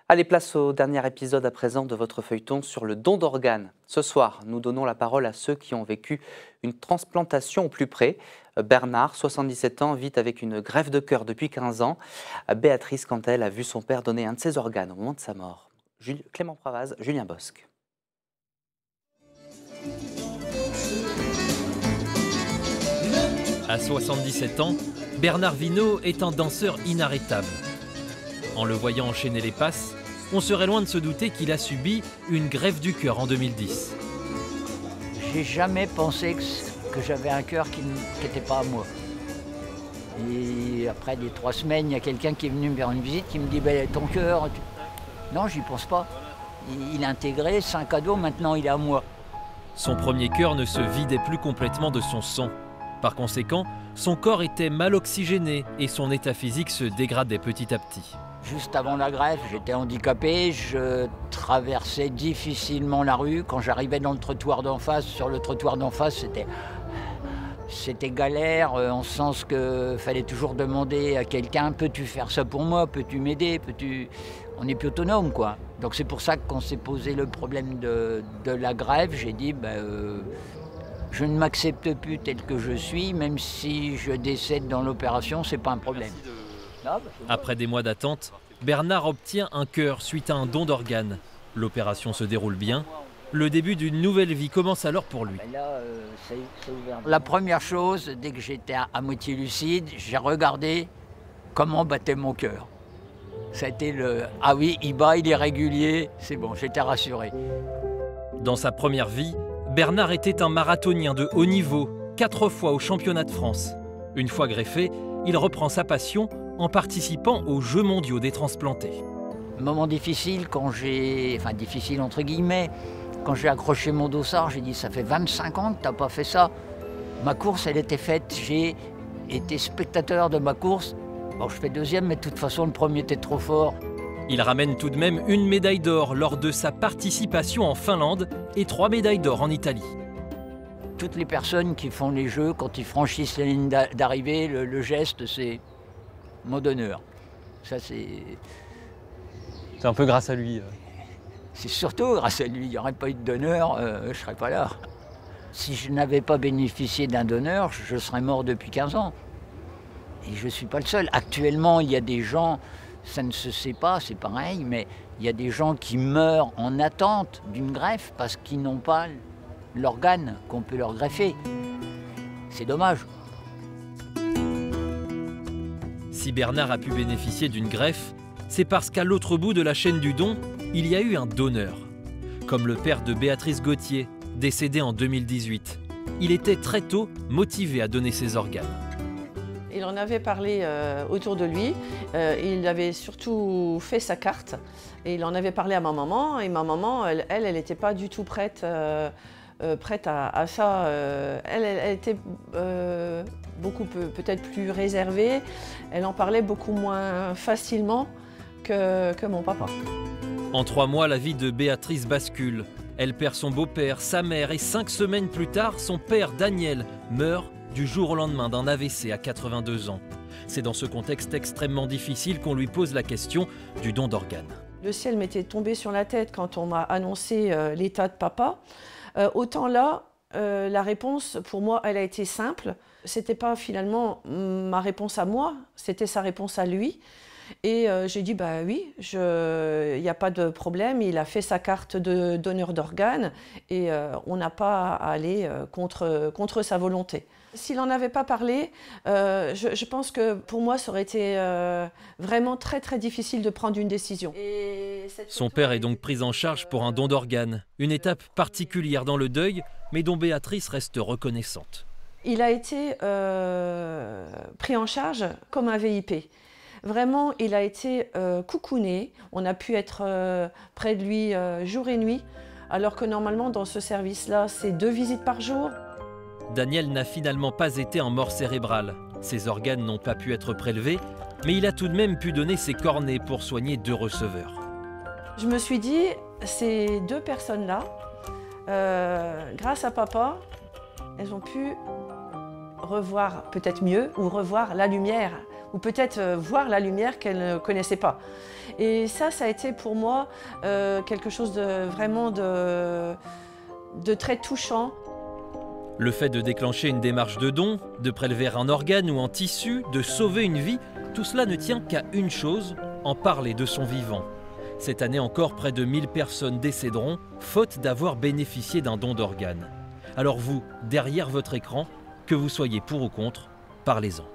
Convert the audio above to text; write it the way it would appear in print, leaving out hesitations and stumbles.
Allez, place au dernier épisode à présent de votre feuilleton sur le don d'organes. Ce soir, nous donnons la parole à ceux qui ont vécu une transplantation au plus près. Bernard, 77 ans, vit avec une greffe de cœur depuis 15 ans. Béatrice, quant à elle, a vu son père donner un de ses organes au moment de sa mort. Clément Pravaz, Julien Bosque. À 77 ans, Bernard Vinault est un danseur inarrêtable. En le voyant enchaîner les passes, on serait loin de se douter qu'il a subi une greffe du cœur en 2010. J'ai jamais pensé que j'avais un cœur qui n'était pas à moi. Et après des 3 semaines, il y a quelqu'un qui est venu me faire une visite qui me dit ben, ton cœur. Non, j'y pense pas. Il est intégré, c'est un cadeau, maintenant il est à moi. Son premier cœur ne se vidait plus complètement de son sang. Par conséquent, son corps était mal oxygéné et son état physique se dégradait petit à petit. Juste avant la greffe, j'étais handicapé, je traversais difficilement la rue. Quand j'arrivais dans le trottoir d'en face, sur le trottoir d'en face, c'était galère, en ce sens qu'il fallait toujours demander à quelqu'un « peux-tu faire ça pour moi, peux-tu m'aider, On n'est plus autonome, quoi. Donc c'est pour ça que quand s'est posé le problème de la greffe, j'ai dit je ne m'accepte plus tel que je suis, même si je décède dans l'opération, c'est pas un problème. Après des mois d'attente, Bernard obtient un cœur suite à un don d'organes. L'opération se déroule bien. Le début d'une nouvelle vie commence alors pour lui. La première chose, dès que j'étais à moitié lucide, j'ai regardé comment battait mon cœur. Ça a été le « ah oui, il bat, il est régulier », c'est bon, j'étais rassuré. Dans sa première vie, Bernard était un marathonien de haut niveau, 4 fois au championnat de France. Une fois greffé, il reprend sa passion en participant aux Jeux mondiaux des transplantés. Moment difficile difficile entre guillemets, quand j'ai accroché mon dossard, j'ai dit ça fait 25 ans que t'as pas fait ça. Ma course, elle était faite, j'ai été spectateur de ma course. Bon, je fais deuxième, mais de toute façon, le premier était trop fort. Il ramène tout de même une médaille d'or lors de sa participation en Finlande et 3 médailles d'or en Italie. Toutes les personnes qui font les Jeux, quand ils franchissent la ligne d'arrivée, le geste, c'est mot d'honneur. Ça, c'est un peu grâce à lui. C'est surtout grâce à lui. Il n'y aurait pas eu de donneur, je ne serais pas là. Si je n'avais pas bénéficié d'un donneur, je serais mort depuis 15 ans. Et je ne suis pas le seul. Actuellement, il y a des gens, ça ne se sait pas, c'est pareil, mais il y a des gens qui meurent en attente d'une greffe parce qu'ils n'ont pas l'organe qu'on peut leur greffer. C'est dommage. Si Bernard a pu bénéficier d'une greffe, c'est parce qu'à l'autre bout de la chaîne du don, il y a eu un donneur. Comme le père de Béatrice Gauthier, décédé en 2018. Il était très tôt motivé à donner ses organes. Il en avait parlé autour de lui, il avait surtout fait sa carte et il en avait parlé à ma maman et ma maman, elle n'était pas du tout prête à ça. Elle était beaucoup peut-être plus réservée, elle en parlait beaucoup moins facilement que mon papa. En 3 mois, la vie de Béatrice bascule. Elle perd son beau-père, sa mère et 5 semaines plus tard, son père Daniel meurt du jour au lendemain d'un AVC à 82 ans. C'est dans ce contexte extrêmement difficile qu'on lui pose la question du don d'organes. Le ciel m'était tombé sur la tête quand on m'a annoncé l'état de papa. Autant là, la réponse, pour moi, elle a été simple. C'était pas finalement ma réponse à moi, c'était sa réponse à lui. Et j'ai dit, bah oui, il n'y a pas de problème, il a fait sa carte de donneur d'organes et on n'a pas à aller contre sa volonté. S'il n'en avait pas parlé, je pense que pour moi, ça aurait été vraiment très très difficile de prendre une décision. Son père est donc pris en charge pour un don d'organes, une étape particulière dans le deuil, mais dont Béatrice reste reconnaissante. Il a été pris en charge comme un VIP. Vraiment, il a été coucouné. On a pu être près de lui jour et nuit, alors que normalement, dans ce service-là, c'est 2 visites par jour. Daniel n'a finalement pas été en mort cérébrale. Ses organes n'ont pas pu être prélevés, mais il a tout de même pu donner ses cornets pour soigner 2 receveurs. Je me suis dit, ces 2 personnes-là, grâce à papa, elles ont pu revoir peut-être mieux ou revoir la lumière ou peut-être voir la lumière qu'elle ne connaissait pas. Et ça a été pour moi quelque chose de vraiment de très touchant. Le fait de déclencher une démarche de don, de prélever un organe ou un tissu, de sauver une vie, tout cela ne tient qu'à une chose, en parler de son vivant. Cette année encore, près de 1000 personnes décéderont, faute d'avoir bénéficié d'un don d'organes. Alors vous, derrière votre écran, que vous soyez pour ou contre, parlez-en.